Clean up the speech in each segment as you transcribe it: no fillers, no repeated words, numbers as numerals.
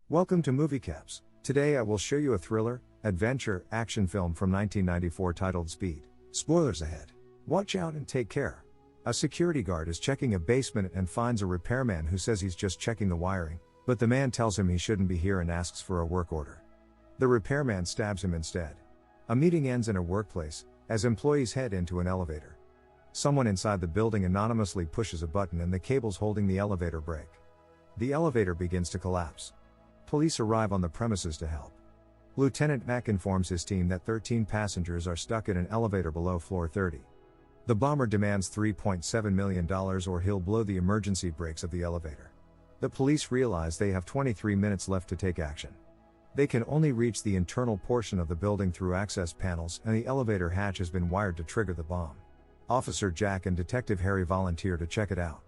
Welcome to Movie Caps. Today I will show you a thriller, adventure, action film from 1994 titled Speed. Spoilers ahead. Watch out and take care. A security guard is checking a basement and finds a repairman who says he's just checking the wiring, but the man tells him he shouldn't be here and asks for a work order. The repairman stabs him instead. A meeting ends in a workplace, as employees head into an elevator. Someone inside the building anonymously pushes a button and the cables holding the elevator break. The elevator begins to collapse. Police arrive on the premises to help. Lieutenant Mack informs his team that 13 passengers are stuck in an elevator below floor 30. The bomber demands $3.7 million or he'll blow the emergency brakes of the elevator. The police realize they have 23 minutes left to take action. They can only reach the internal portion of the building through access panels, and the elevator hatch has been wired to trigger the bomb. Officer Jack and Detective Harry volunteer to check it out.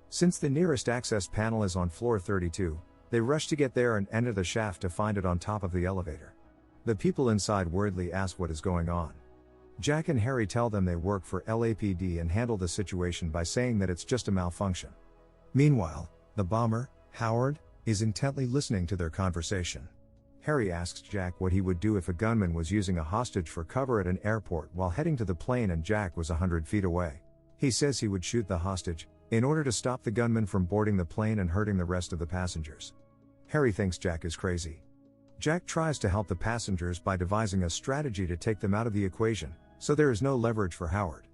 Since the nearest access panel is on floor 32, they rush to get there and enter the shaft to find it on top of the elevator. The people inside worriedly ask what is going on. Jack and Harry tell them they work for LAPD and handle the situation by saying that it's just a malfunction. Meanwhile, the bomber, Howard, is intently listening to their conversation. Harry asks Jack what he would do if a gunman was using a hostage for cover at an airport while heading to the plane and Jack was 100 feet away. He says he would shoot the hostage, in order to stop the gunman from boarding the plane and hurting the rest of the passengers. Harry thinks Jack is crazy. Jack tries to help the passengers by devising a strategy to take them out of the equation, so there is no leverage for Howard.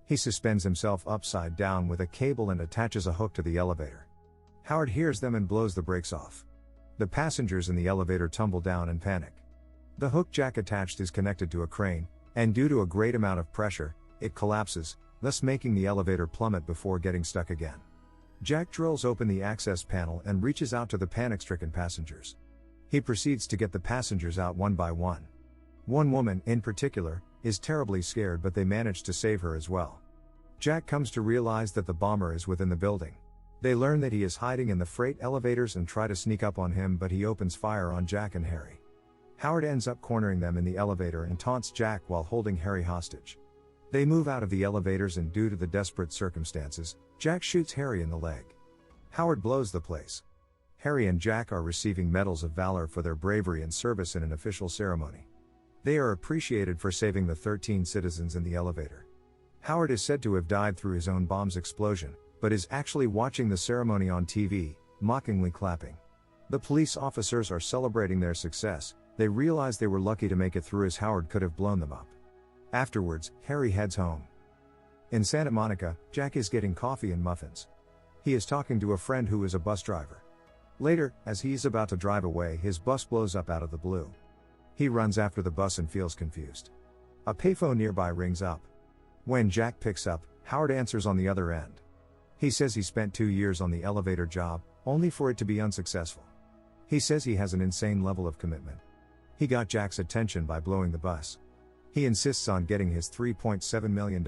He suspends himself upside down with a cable and attaches a hook to the elevator. Howard hears them and blows the brakes off. The passengers in the elevator tumble down and panic. The hook Jack attached is connected to a crane, and due to a great amount of pressure, it collapses, thus making the elevator plummet before getting stuck again. Jack drills open the access panel and reaches out to the panic-stricken passengers. He proceeds to get the passengers out one by one. One woman, in particular, is terribly scared, but they manage to save her as well. Jack comes to realize that the bomber is within the building. They learn that he is hiding in the freight elevators and try to sneak up on him, but he opens fire on Jack and Harry. Howard ends up cornering them in the elevator and taunts Jack while holding Harry hostage. They move out of the elevators and due to the desperate circumstances, Jack shoots Harry in the leg. Howard blows the place. Harry and Jack are receiving medals of valor for their bravery and service in an official ceremony. They are appreciated for saving the 13 citizens in the elevator. Howard is said to have died through his own bomb's explosion, but is actually watching the ceremony on TV, mockingly clapping. The police officers are celebrating their success. They realize they were lucky to make it through, as Howard could have blown them up. Afterwards, Harry heads home. In Santa Monica, Jack is getting coffee and muffins. He is talking to a friend who is a bus driver. Later, as he is about to drive away, his bus blows up out of the blue. He runs after the bus and feels confused. A payphone nearby rings up. When Jack picks up, Howard answers on the other end. He says he spent 2 years on the elevator job, only for it to be unsuccessful. He says he has an insane level of commitment. He got Jack's attention by blowing the bus. He insists on getting his $3.7 million.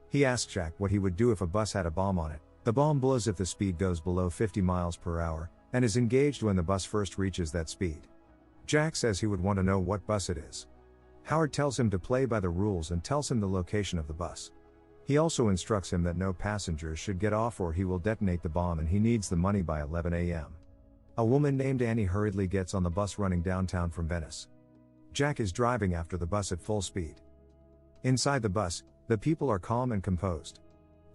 He asks Jack what he would do if a bus had a bomb on it. The bomb blows if the speed goes below 50 miles per hour, and is engaged when the bus first reaches that speed. Jack says he would want to know what bus it is. Howard tells him to play by the rules and tells him the location of the bus. He also instructs him that no passengers should get off or he will detonate the bomb, and he needs the money by 11 a.m. A woman named Annie hurriedly gets on the bus running downtown from Venice. Jack is driving after the bus at full speed. Inside the bus, the people are calm and composed.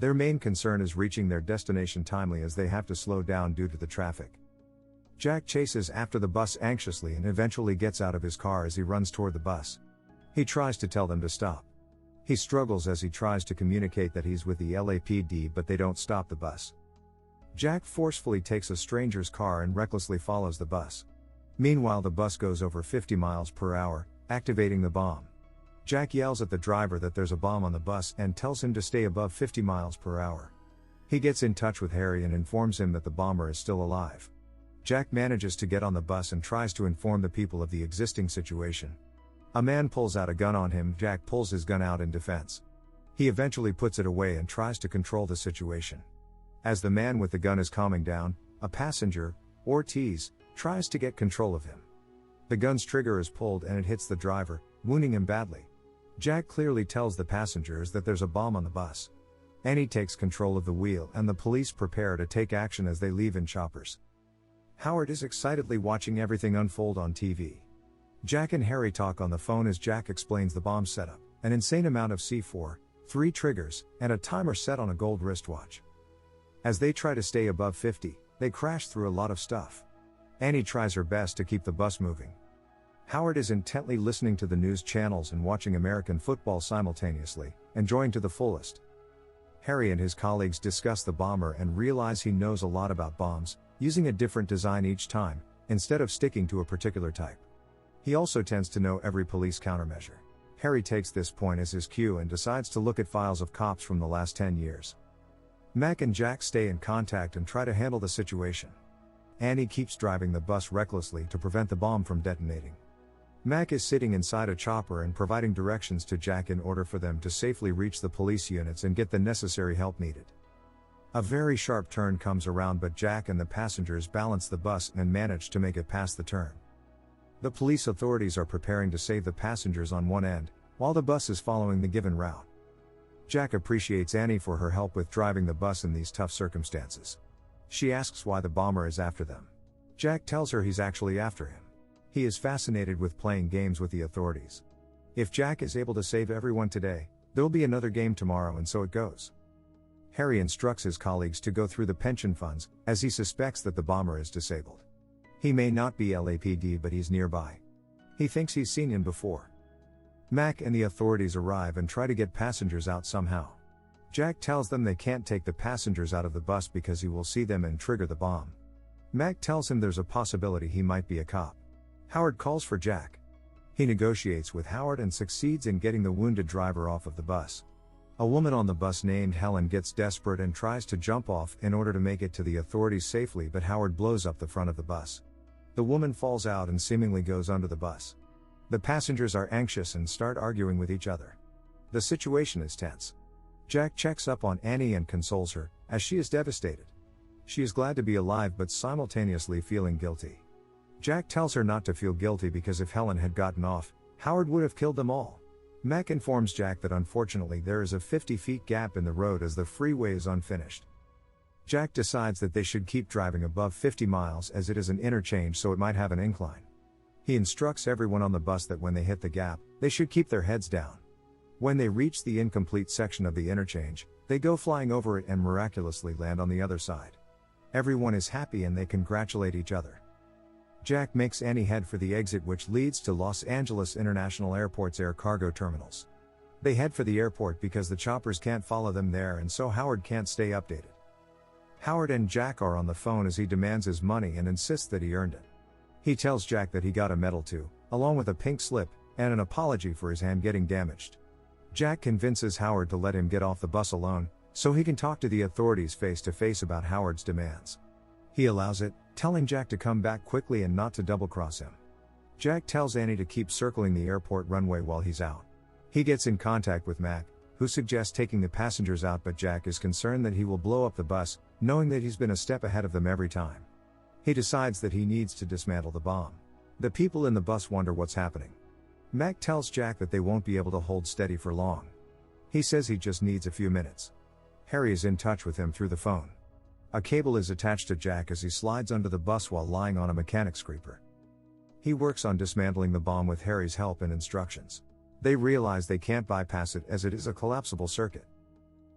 Their main concern is reaching their destination timely, as they have to slow down due to the traffic. Jack chases after the bus anxiously and eventually gets out of his car as he runs toward the bus. He tries to tell them to stop. He struggles as he tries to communicate that he's with the LAPD, but they don't stop the bus. Jack forcefully takes a stranger's car and recklessly follows the bus. Meanwhile, the bus goes over 50 miles per hour, activating the bomb. Jack yells at the driver that there's a bomb on the bus and tells him to stay above 50 miles per hour. He gets in touch with Harry and informs him that the bomber is still alive. Jack manages to get on the bus and tries to inform the people of the existing situation. A man pulls out a gun on him. Jack pulls his gun out in defense. He eventually puts it away and tries to control the situation. As the man with the gun is calming down, a passenger, Ortiz, tries to get control of him. The gun's trigger is pulled and it hits the driver, wounding him badly. Jack clearly tells the passengers that there's a bomb on the bus. Annie takes control of the wheel and the police prepare to take action as they leave in choppers. Howard is excitedly watching everything unfold on TV. Jack and Harry talk on the phone as Jack explains the bomb setup, an insane amount of C4, 3 triggers, and a timer set on a gold wristwatch. As they try to stay above 50, they crash through a lot of stuff. Annie tries her best to keep the bus moving. Howard is intently listening to the news channels and watching American football simultaneously, enjoying to the fullest. Harry and his colleagues discuss the bomber and realize he knows a lot about bombs, using a different design each time, instead of sticking to a particular type. He also tends to know every police countermeasure. Harry takes this point as his cue and decides to look at files of cops from the last 10 years. Mac and Jack stay in contact and try to handle the situation. Annie keeps driving the bus recklessly to prevent the bomb from detonating. Mac is sitting inside a chopper and providing directions to Jack in order for them to safely reach the police units and get the necessary help needed. A very sharp turn comes around, but Jack and the passengers balance the bus and manage to make it past the turn. The police authorities are preparing to save the passengers on one end, while the bus is following the given route. Jack appreciates Annie for her help with driving the bus in these tough circumstances. She asks why the bomber is after them. Jack tells her he's actually after him. He is fascinated with playing games with the authorities. If Jack is able to save everyone today, there'll be another game tomorrow, and so it goes. Harry instructs his colleagues to go through the pension funds, as he suspects that the bomber is disabled. He may not be LAPD, but he's nearby. He thinks he's seen him before. Mac and the authorities arrive and try to get passengers out somehow. Jack tells them they can't take the passengers out of the bus because he will see them and trigger the bomb. Mac tells him there's a possibility he might be a cop. Howard calls for Jack. He negotiates with Howard and succeeds in getting the wounded driver off of the bus. A woman on the bus named Helen gets desperate and tries to jump off in order to make it to the authorities safely, but Howard blows up the front of the bus. The woman falls out and seemingly goes under the bus. The passengers are anxious and start arguing with each other. The situation is tense. Jack checks up on Annie and consoles her, as she is devastated. She is glad to be alive but simultaneously feeling guilty. Jack tells her not to feel guilty because if Helen had gotten off, Howard would have killed them all. Mac informs Jack that unfortunately there is a 50-foot gap in the road as the freeway is unfinished. Jack decides that they should keep driving above 50 miles as it is an interchange, so it might have an incline. He instructs everyone on the bus that when they hit the gap, they should keep their heads down. When they reach the incomplete section of the interchange, they go flying over it and miraculously land on the other side. Everyone is happy and they congratulate each other. Jack makes Annie head for the exit, which leads to Los Angeles International Airport's air cargo terminals. They head for the airport because the choppers can't follow them there, and so Howard can't stay updated. Howard and Jack are on the phone as he demands his money and insists that he earned it. He tells Jack that he got a medal too, along with a pink slip, and an apology for his hand getting damaged. Jack convinces Howard to let him get off the bus alone, so he can talk to the authorities face to face about Howard's demands. He allows it, telling Jack to come back quickly and not to double-cross him. Jack tells Annie to keep circling the airport runway while he's out. He gets in contact with Mac, who suggests taking the passengers out, but Jack is concerned that he will blow up the bus, knowing that he's been a step ahead of them every time. He decides that he needs to dismantle the bomb. The people in the bus wonder what's happening. Mac tells Jack that they won't be able to hold steady for long. He says he just needs a few minutes. Harry is in touch with him through the phone. A cable is attached to Jack as he slides under the bus while lying on a mechanic's creeper. He works on dismantling the bomb with Harry's help and instructions. They realize they can't bypass it as it is a collapsible circuit.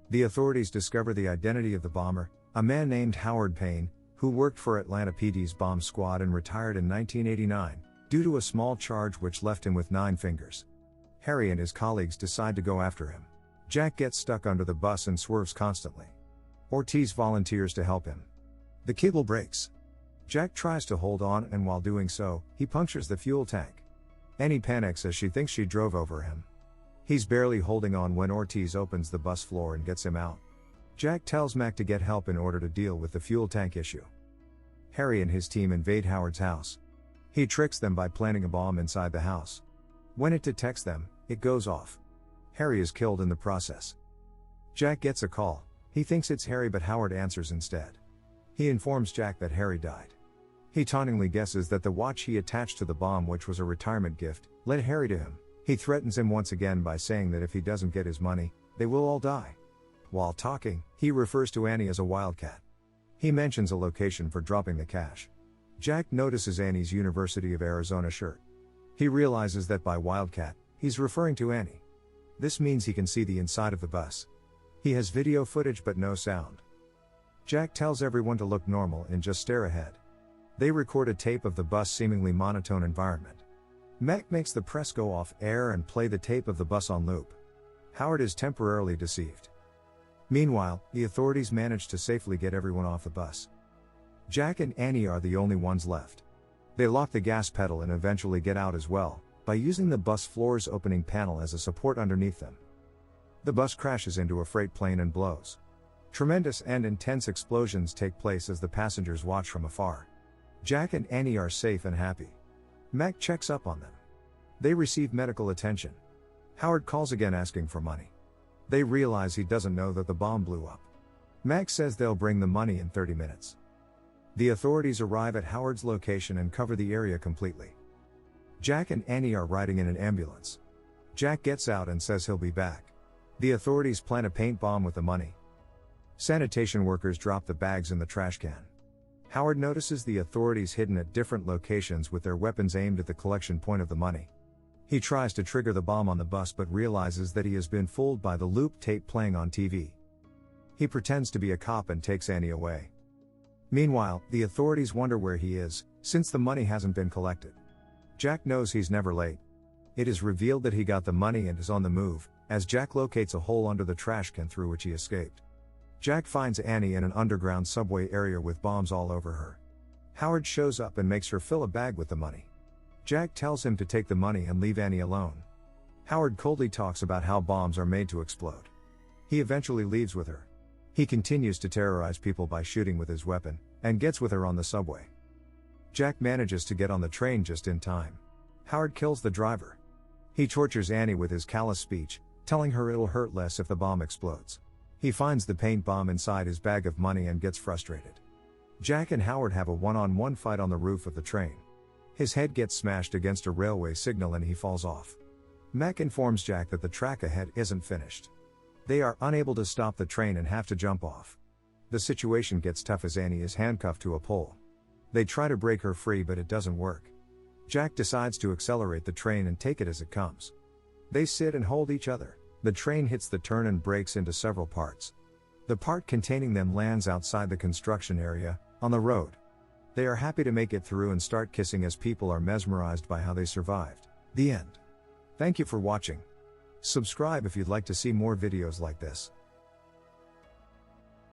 The authorities discover the identity of the bomber, a man named Howard Payne, who worked for Atlanta PD's bomb squad and retired in 1989, due to a small charge which left him with 9 fingers. Harry and his colleagues decide to go after him. Jack gets stuck under the bus and swerves constantly. Ortiz volunteers to help him. The cable breaks. Jack tries to hold on, and while doing so, he punctures the fuel tank. Annie panics as she thinks she drove over him. He's barely holding on when Ortiz opens the bus floor and gets him out. Jack tells Mac to get help in order to deal with the fuel tank issue. Harry and his team invade Howard's house. He tricks them by planting a bomb inside the house. When it detects them, it goes off. Harry is killed in the process. Jack gets a call. He thinks it's Harry, but Howard answers instead. He informs Jack that Harry died. He tauntingly guesses that the watch he attached to the bomb, which was a retirement gift, led Harry to him. He threatens him once again by saying that if he doesn't get his money, they will all die. While talking, he refers to Annie as a wildcat. He mentions a location for dropping the cash. Jack notices Annie's University of Arizona shirt. He realizes that by Wildcat, he's referring to Annie. This means he can see the inside of the bus. He has video footage but no sound. Jack tells everyone to look normal and just stare ahead. They record a tape of the bus' seemingly monotone environment. Mac makes the press go off air and play the tape of the bus on loop. Howard is temporarily deceived. Meanwhile, the authorities manage to safely get everyone off the bus. Jack and Annie are the only ones left. They lock the gas pedal and eventually get out as well, by using the bus floor's opening panel as a support underneath them. The bus crashes into a freight plane and blows. Tremendous and intense explosions take place as the passengers watch from afar. Jack and Annie are safe and happy. Mac checks up on them. They receive medical attention. Howard calls again asking for money. They realize he doesn't know that the bomb blew up. Mac says they'll bring the money in 30 minutes. The authorities arrive at Howard's location and cover the area completely. Jack and Annie are riding in an ambulance. Jack gets out and says he'll be back. The authorities plant a paint bomb with the money. Sanitation workers drop the bags in the trash can. Howard notices the authorities hidden at different locations with their weapons aimed at the collection point of the money. He tries to trigger the bomb on the bus but realizes that he has been fooled by the loop tape playing on TV. He pretends to be a cop and takes Annie away. Meanwhile, the authorities wonder where he is, since the money hasn't been collected. Jack knows he's never late. It is revealed that he got the money and is on the move, as Jack locates a hole under the trash can through which he escaped. Jack finds Annie in an underground subway area with bombs all over her. Howard shows up and makes her fill a bag with the money. Jack tells him to take the money and leave Annie alone. Howard coldly talks about how bombs are made to explode. He eventually leaves with her. He continues to terrorize people by shooting with his weapon, and gets with her on the subway. Jack manages to get on the train just in time. Howard kills the driver. He tortures Annie with his callous speech, telling her it'll hurt less if the bomb explodes. He finds the paint bomb inside his bag of money and gets frustrated. Jack and Howard have a one-on-one fight on the roof of the train. His head gets smashed against a railway signal and he falls off. Mac informs Jack that the track ahead isn't finished. They are unable to stop the train and have to jump off. The situation gets tough as Annie is handcuffed to a pole. They try to break her free but it doesn't work. Jack decides to accelerate the train and take it as it comes. They sit and hold each other. The train hits the turn and breaks into several parts. The part containing them lands outside the construction area, on the road. They are happy to make it through and start kissing as people are mesmerized by how they survived. The end. Thank you for watching. Subscribe if you'd like to see more videos like this.